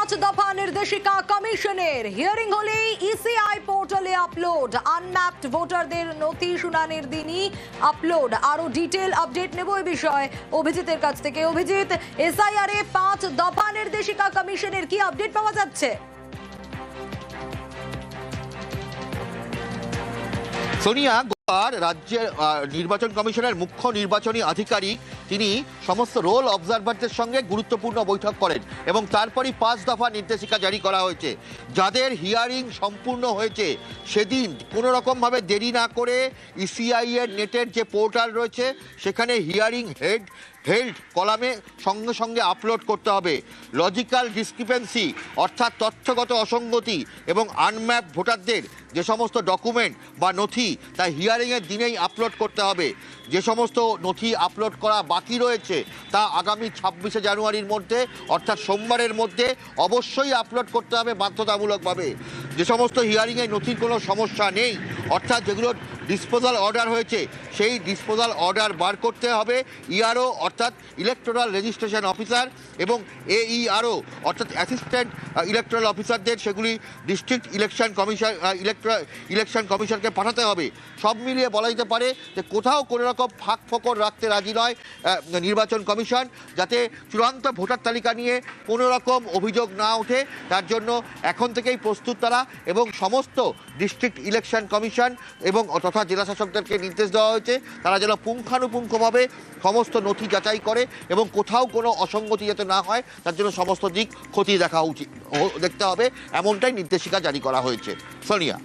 পাঁচ দফা নির্দেশিকা কমিশনের হিয়ারিং হলেই ইসিআই পোর্টালে আপলোড, আনম্যাপড ভোটারদের নথি শুনানির দিনই আপলোড। আরো ডিটেল আপডেট নেব এই বিষয়ে অভিজিতের কাছ থেকে। অভিজিৎ, এসআইআর এ পাঁচ দফা নির্দেশিকা কমিশনের কি আপডেট পাওয়া যাচ্ছে? সোনিয়া, রাজ্যের নির্বাচন কমিশনের মুখ্য নির্বাচনী আধিকারিক তিনি সমস্ত রোল অবজারভারদের সঙ্গে গুরুত্বপূর্ণ বৈঠক করেন এবং তারপরই পাঁচ দফা নির্দেশিকা জারি করা হয়েছে। যাদের হিয়ারিং সম্পূর্ণ হয়েছে সেদিন কোনো রকমভাবে দেরি না করে ইসিআই এর নেটের যে পোর্টাল রয়েছে সেখানে হিয়ারিং হেল্ড কলামে সঙ্গে সঙ্গে আপলোড করতে হবে। লজিক্যাল ডিসক্রিপেন্সি অর্থাৎ তথ্যগত অসঙ্গতি এবং আনম্যাপ ভোটারদের যে সমস্ত ডকুমেন্ট বা নথি তা হিয়ারিংয়ের দিনেই আপলোড করতে হবে। যে সমস্ত নথি আপলোড করা বাকি রয়েছে তা আগামী 26শে জানুয়ারির মধ্যে অর্থাৎ সোমবারের মধ্যে অবশ্যই আপলোড করতে হবে বাধ্যতামূলকভাবে। যে সমস্ত হিয়ারিংয়ে নথির কোনো সমস্যা নেই অর্থাৎ যেগুলো ডিসপোজাল অর্ডার হয়েছে সেই ডিসপোজাল অর্ডার বার করতে হবে ইআরও অর্থাৎ ইলেকটোরাল রেজিস্ট্রেশন অফিসার এবং এইআরও অর্থাৎ অ্যাসিস্ট্যান্ট ইলেকটোরাল অফিসারদের সেগুলি ডিস্ট্রিক্ট ইলেকশন কমিশনকে পাঠাতে হবে। সব মিলিয়ে বলা যেতে পারে যে কোথাও কোনো রকম ফাঁক ফোকর রাখতে রাজি নয় নির্বাচন কমিশন, যাতে চূড়ান্ত ভোটার তালিকা নিয়ে কোনো রকম অভিযোগ না ওঠে তার জন্য এখন থেকেই প্রস্তুত তারা এবং সমস্ত ডিস্ট্রিক্ট ইলেকশন কমিশন এবং তথা জেলা শাসকদেরকে নির্দেশ দেওয়া হয়েছে তারা যেন পুঙ্খানুপুঙ্খভাবে সমস্ত নথি যাচাই করে এবং কোথাও কোনো অসঙ্গতি যাতে না হয় তার জন্য সমস্ত দিক খতিয়ে দেখতে হবে, এমনটাই নির্দেশিকা জারি করা হয়েছে। সোনিয়া।